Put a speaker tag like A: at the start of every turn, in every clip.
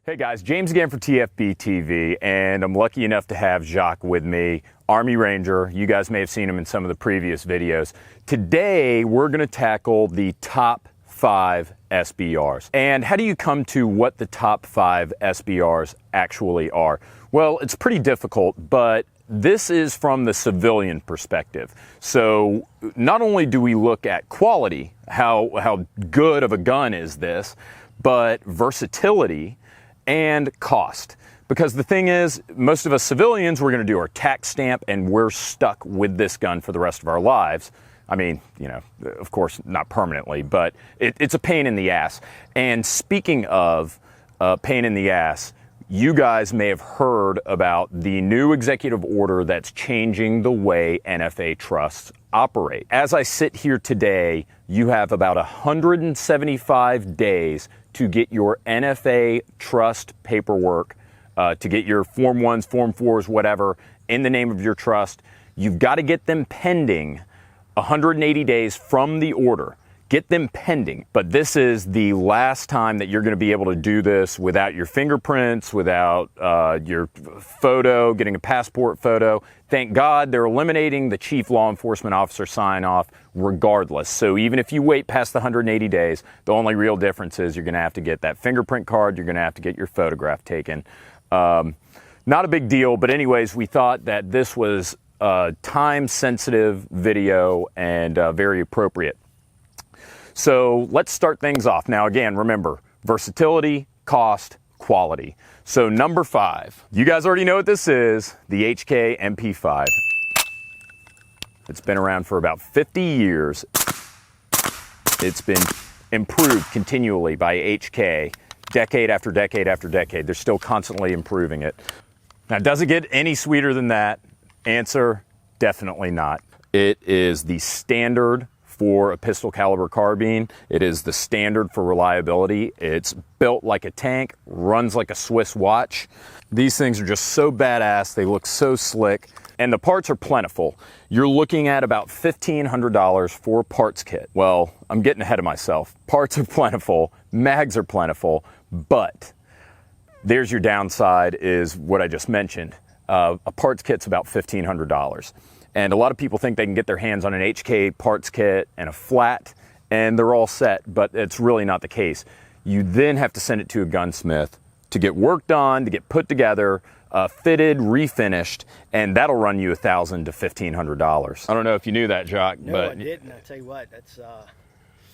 A: Hey guys, James again for TFBTV, and I'm lucky enough to have Jacque with me, Army Ranger. You guys may have seen him in some of the previous videos. Today, we're gonna tackle the top 5 SBRs. And how do you come to what the top 5 SBRs actually are? Well, it's pretty difficult, but this is from the civilian perspective. So not only do we look at quality, how good of a gun is this, but versatility and cost. Because the thing is, most of us civilians, we're gonna do our tax stamp and we're stuck with this gun for the rest of our lives. I mean, you know, of course, not permanently, but it's a pain in the ass. And speaking of pain in the ass, you guys may have heard about the new executive order that's changing the way NFA trusts operate. As I sit here today, you have about 175 days to get your NFA trust paperwork, to get your Form 1s, Form 4s, whatever, in the name of your trust. You've got to get them pending 180 days from the order. Get them pending. But this is the last time that you're going to be able to do this without your fingerprints, without your photo, getting a passport photo. Thank God they're eliminating the chief law enforcement officer sign-off regardless. So even if you wait past the 180 days, the only real difference is you're going to have to get that fingerprint card, you're going to have to get your photograph taken. Not a big deal, but anyways, we thought that this was a time-sensitive video and very appropriate. So let's start things off. Now again, remember, versatility, cost, quality. So number 5, you guys already know what this is, the HK MP5. It's been around for about 50 years. It's been improved continually by HK, decade after decade after decade. They're still constantly improving it. Now, does it get any sweeter than that? Answer, definitely not. It is the standard for a pistol caliber carbine. It is the standard for reliability. It's built like a tank, runs like a Swiss watch. These things are just so badass. They look so slick, and the parts are plentiful. You're looking at about $1,500 for a parts kit. Well, I'm getting ahead of myself. Parts are plentiful, mags are plentiful, but there's your downside is what I just mentioned. A parts kit's about $1,500. And a lot of people think they can get their hands on an HK parts kit and a flat, and they're all set, but it's really not the case. You then have to send it to a gunsmith to get work done, to get put together, fitted, refinished, and that'll run you $1,000 to $1,500. I don't know if you knew that, Jacque.
B: No,
A: but
B: I didn't. I tell you what, that's...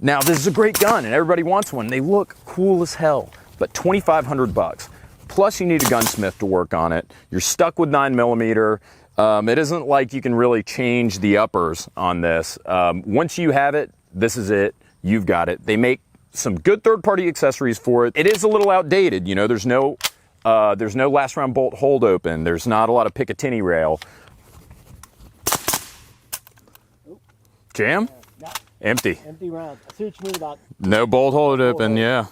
A: Now, this is a great gun, and everybody wants one. They look cool as hell, but $2,500. Plus, you need a gunsmith to work on it. You're stuck with 9mm. It isn't like you can really change the uppers on this. Once you have it, this is it. You've got it. They make some good third-party accessories for it. It is a little outdated. You know, there's no last round bolt hold open. There's not a lot of Picatinny rail. Jam? Empty.
B: Empty round. I see what you mean about...
A: No bolt hold open, yeah.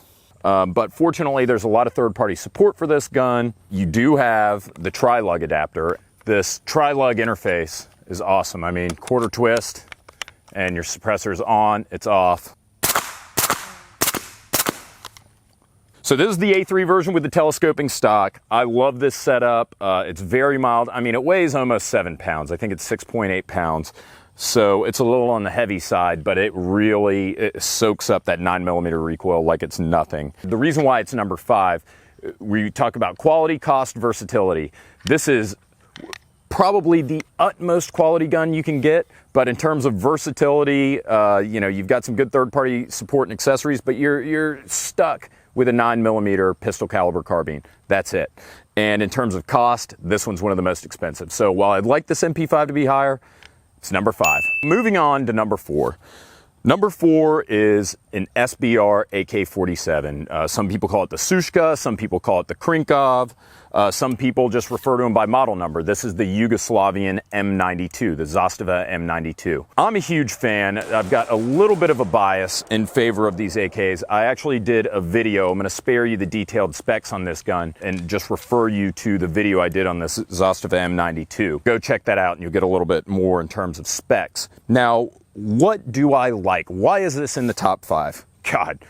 A: But fortunately, there's a lot of third-party support for this gun. You do have the tri-lug adapter. This tri-lug interface is awesome. I mean, quarter twist, and your suppressor's on, it's off. So this is the A3 version with the telescoping stock. I love this setup. It's very mild. I mean, it weighs almost 7 pounds. I think it's 6.8 pounds. So it's a little on the heavy side, but it soaks up that 9mm recoil like it's nothing. The reason why it's number 5, we talk about quality, cost, versatility. This is probably the utmost quality gun you can get, but in terms of versatility, you know, you've got some good third-party support and accessories, but you're stuck with a 9mm pistol caliber carbine. That's it. And in terms of cost, this one's one of the most expensive. So while I'd like this MP5 to be higher, it's number 5. Moving on to number 4. Number 4 is an SBR AK-47. Some people call it the Sushka, some people call it the Krinkov, some people just refer to them by model number. This is the Yugoslavian M92, the Zastava M92. I'm a huge fan. I've got a little bit of a bias in favor of these AKs. I actually did a video. I'm going to spare you the detailed specs on this gun and just refer you to the video I did on this Zastava M92. Go check that out and you'll get a little bit more in terms of specs. Now, what do I like? Why is this in the top 5? God,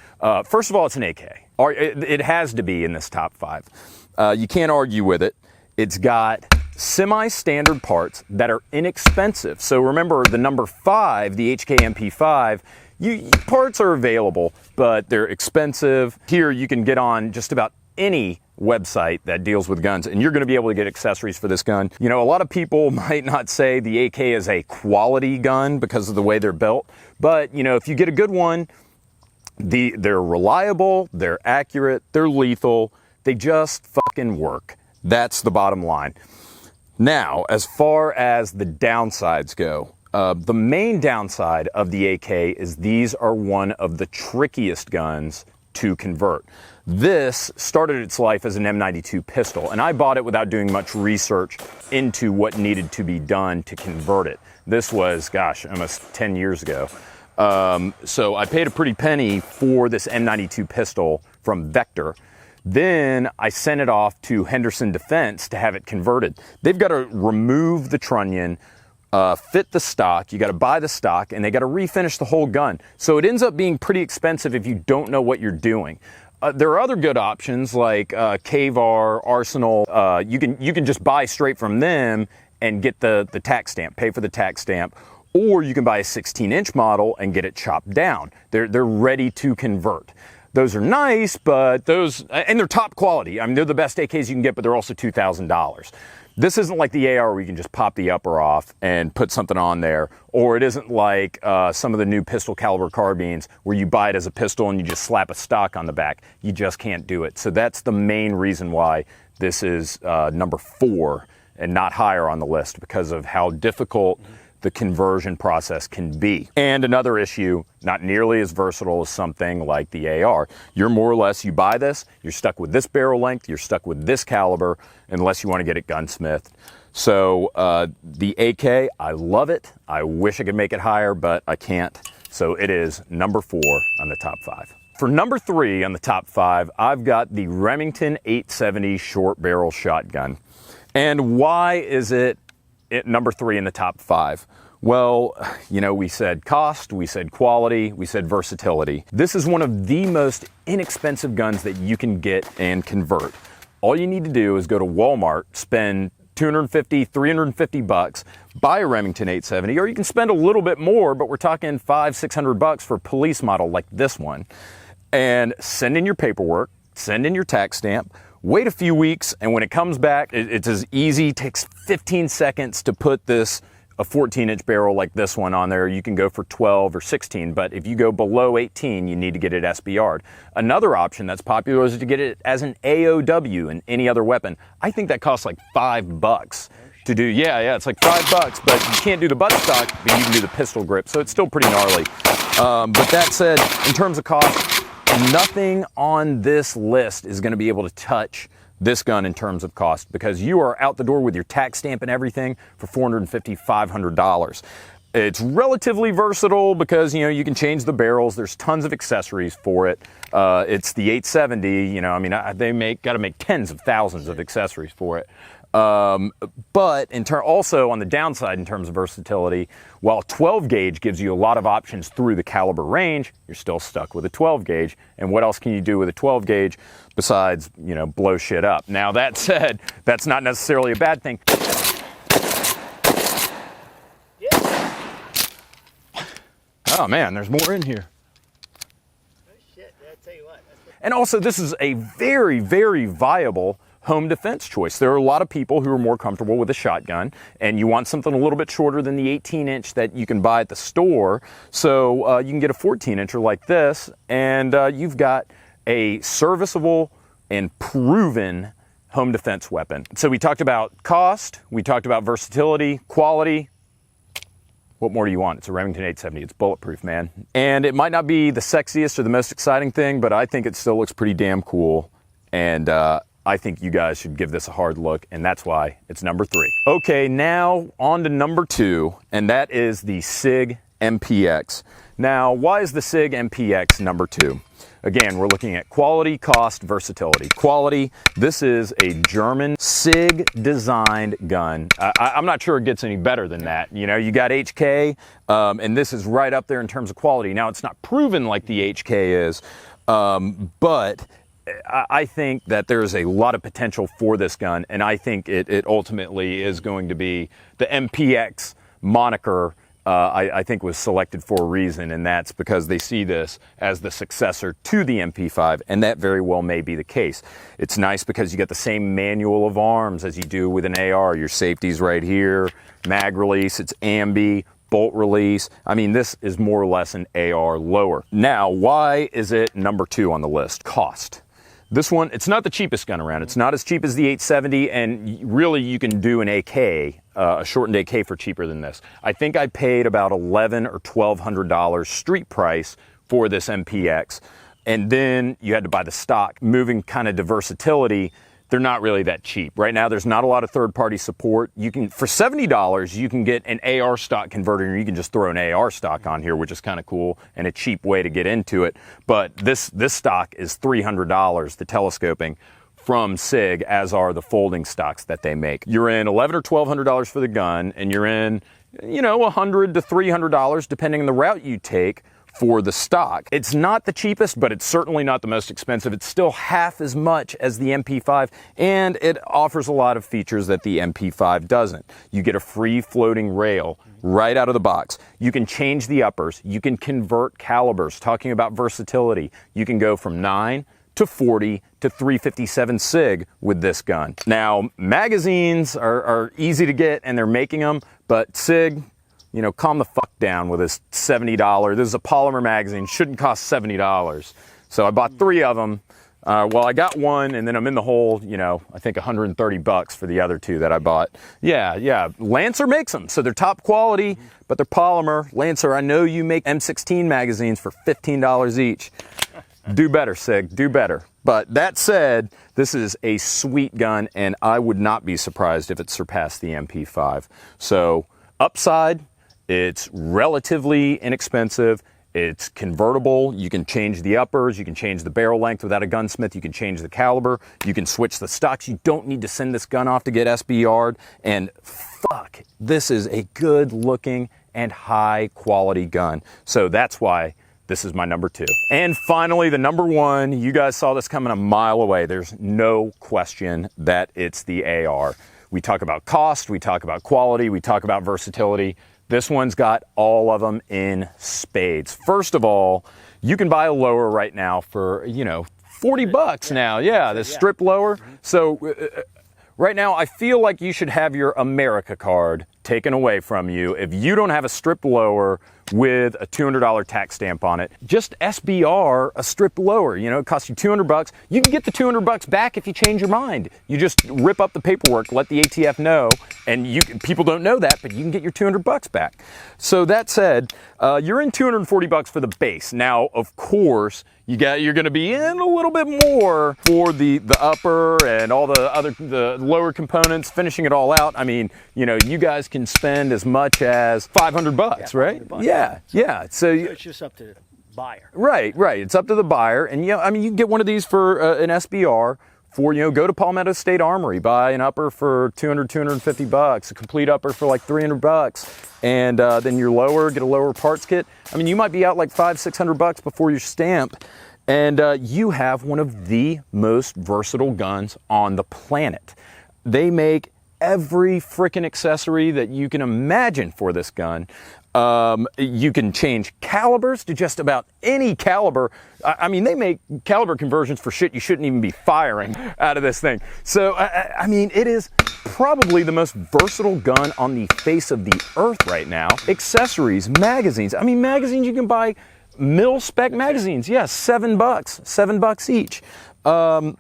A: first of all, it's an AK. It has to be in this top 5. You can't argue with it. It's got semi-standard parts that are inexpensive. So remember the number 5, the HK-MP5, parts are available, but they're expensive. Here you can get on just about any website that deals with guns, and you're going to be able to get accessories for this gun. You know, a lot of people might not say the AK is a quality gun because of the way they're built, but you know, if you get a good one, they're reliable, they're accurate, they're lethal, they just fucking work. That's the bottom line. Now, as far as the downsides go, the main downside of the AK is these are one of the trickiest guns to convert. This started its life as an M92 pistol, and I bought it without doing much research into what needed to be done to convert it. This was, gosh, almost 10 years ago. So I paid a pretty penny for this M92 pistol from Vector. Then I sent it off to Henderson Defense to have it converted. They've got to remove the trunnion, fit the stock, you got to buy the stock, and they got to refinish the whole gun. So it ends up being pretty expensive if you don't know what you're doing. There are other good options like K-VAR, Arsenal. You can just buy straight from them and get the tax stamp, pay for the tax stamp, or you can buy a 16-inch model and get it chopped down. They're ready to convert. Those are nice, but and they're top quality. I mean, they're the best AKs you can get, but they're also $2,000. This isn't like the AR where you can just pop the upper off and put something on there, or it isn't like some of the new pistol caliber carbines where you buy it as a pistol and you just slap a stock on the back. You just can't do it. So that's the main reason why this is number 4 and not higher on the list, because of how difficult the conversion process can be. And another issue, not nearly as versatile as something like the AR. You're more or less, you buy this, you're stuck with this barrel length, you're stuck with this caliber, unless you want to get it gunsmithed. So the AK, I love it. I wish I could make it higher, but I can't. So it is number 4 on the top 5. For number 3 on the top 5, I've got the Remington 870 short barrel shotgun. And why is it number 3 in the top 5? Well, you know, we said cost, we said quality, we said versatility. This is one of the most inexpensive guns that you can get and convert. All you need to do is go to Walmart, spend $250, $350, buy a Remington 870, or you can spend a little bit more, but we're talking $500, $600 for a police model like this one, and send in your paperwork, send in your tax stamp, wait a few weeks, and when it comes back, it's as easy, takes 15 seconds to put a 14-inch barrel like this one on there. You can go for 12 or 16, but if you go below 18, you need to get it SBR'd. Another option that's popular is to get it as an AOW in any other weapon. I think that costs like $5 to do. Yeah, it's like $5, but you can't do the buttstock, but you can do the pistol grip, so it's still pretty gnarly. But that said, in terms of cost, nothing on this list is going to be able to touch this gun in terms of cost, because you are out the door with your tax stamp and everything for $450, $500. It's relatively versatile because, you know, you can change the barrels. There's tons of accessories for it. It's the 870, you know, I mean, they got to make tens of thousands of accessories for it. But also on the downside in terms of versatility, while 12 gauge gives you a lot of options through the caliber range, you're still stuck with a 12 gauge. And what else can you do with a 12 gauge besides, you know, blow shit up? Now that said, that's not necessarily a bad thing.
B: Yeah.
A: Oh man, there's more in here.
B: Oh shit, I tell you what.
A: And also this is a very, very viable home defense choice. There are a lot of people who are more comfortable with a shotgun, and you want something a little bit shorter than the 18-inch that you can buy at the store. So you can get a 14-incher like this, and you've got a serviceable and proven home defense weapon. So we talked about cost, we talked about versatility, quality. What more do you want? It's a Remington 870. It's bulletproof, man. And it might not be the sexiest or the most exciting thing, but I think it still looks pretty damn cool. And I think you guys should give this a hard look, and that's why it's number 3. Okay, now on to number 2, and that is the Sig MPX. Now, why is the Sig MPX number 2? Again, we're looking at quality, cost, versatility. Quality, this is a German Sig designed gun. I'm not sure it gets any better than that. You know, you got HK, and this is right up there in terms of quality. Now, it's not proven like the HK is, but I think that there's a lot of potential for this gun, and I think it ultimately is going to be the MPX moniker. I think was selected for a reason, and that's because they see this as the successor to the MP5, and that very well may be the case. It's nice because you get the same manual of arms as you do with an AR. Your safety's right here, mag release, it's ambi, bolt release. I mean, this is more or less an AR lower. Now, why is it number 2 on the list? Cost. This one, it's not the cheapest gun around. It's not as cheap as the 870, and really you can do an AK, a shortened AK for cheaper than this. I think I paid about $1,100 or $1,200 street price for this MPX, and then you had to buy the stock. Moving kind of to versatility, they're not really that cheap. Right now, there's not a lot of third-party support. You can, for $70, you can get an AR stock converter, and you can just throw an AR stock on here, which is kind of cool and a cheap way to get into it. But this stock is $300, the telescoping, from Sig, as are the folding stocks that they make. You're in $1,100 or $1,200 for the gun, and you're in, you know, $100 to $300, depending on the route you take, for the stock. It's not the cheapest, but it's certainly not the most expensive. It's still half as much as the MP5, and it offers a lot of features that the MP5 doesn't. You get a free floating rail right out of the box. You can change the uppers. You can convert calibers. Talking about versatility, you can go from 9 to 40 to 357 Sig with this gun. Now, magazines are easy to get, and they're making them, but Sig, you know, calm the fuck down with this $70. This is a polymer magazine, shouldn't cost $70. So I bought 3 of them. Well, I got one, and then I'm in the hole, you know, I think $130 for the other 2 that I bought. Yeah. Lancer makes them, so they're top quality, but they're polymer. Lancer, I know you make M16 magazines for $15 each. Do better, Sig, do better. But that said, this is a sweet gun, and I would not be surprised if it surpassed the MP5. So, upside, it's relatively inexpensive. It's convertible. You can change the uppers. You can change the barrel length without a gunsmith. You can change the caliber. You can switch the stocks. You don't need to send this gun off to get SBR'd. And fuck, this is a good looking and high quality gun. So that's why this is my number 2. And finally, the number 1, you guys saw this coming a mile away. There's no question that it's the AR. We talk about cost, we talk about quality, we talk about versatility. This one's got all of them in spades. First of all, you can buy a lower right now for, you know, $40 now. Yeah, the strip lower. So right now, I feel like you should have your America card taken away from you if you don't have a strip lower with a $200 tax stamp on it. Just SBR a strip lower. You know, it costs you $200. You can get the $200 back if you change your mind. You just rip up the paperwork, let the ATF know, and people don't know that, but you can get your $200 back. So that said, you're in $240 for the base. Now, of course, you're going to be in a little bit more for the upper and all the lower components, finishing it all out. I mean, you know, you guys can spend as much as $500, right? Yeah. So
B: it's just up to the buyer. Right.
A: It's up to the buyer, and you know, I mean, you can get one of these for an SBR. For, you know, go to Palmetto State Armory, buy an upper for $250, a complete upper for like $300, and then your lower, get a lower parts kit. I mean, you might be out like $500-600 before your stamp, and you have one of the most versatile guns on the planet. They make every freaking accessory that you can imagine for this gun. You can change calibers to just about any caliber. I mean, they make caliber conversions for shit you shouldn't even be firing out of this thing. So, I mean, it is probably the most versatile gun on the face of the earth right now. Accessories, magazines. I mean, magazines you can buy mil-spec magazines. Yeah, $7 each.
B: A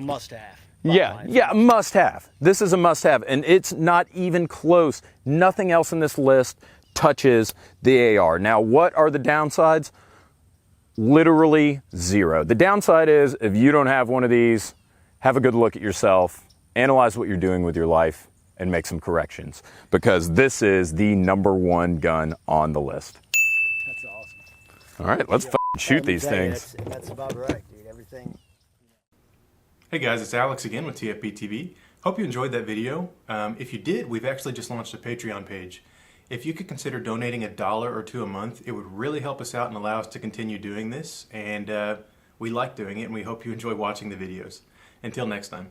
B: must-have.
A: Yeah, must-have. This is a must-have, and it's not even close. Nothing else in this list touches the AR. Now, what are the downsides? Literally zero. The downside is if you don't have one of these, have a good look at yourself, analyze what you're doing with your life, and make some corrections, because this is the number 1 gun on the list.
B: That's awesome.
A: All right, let's shoot these things.
B: That's about right, dude. Everything.
C: Hey guys, it's Alex again with TFBTV. Hope you enjoyed that video. If you did, we've actually just launched a Patreon page. If you could consider donating $1 or $2 a month, it would really help us out and allow us to continue doing this. And We like doing it, and we hope you enjoy watching the videos. Until next time.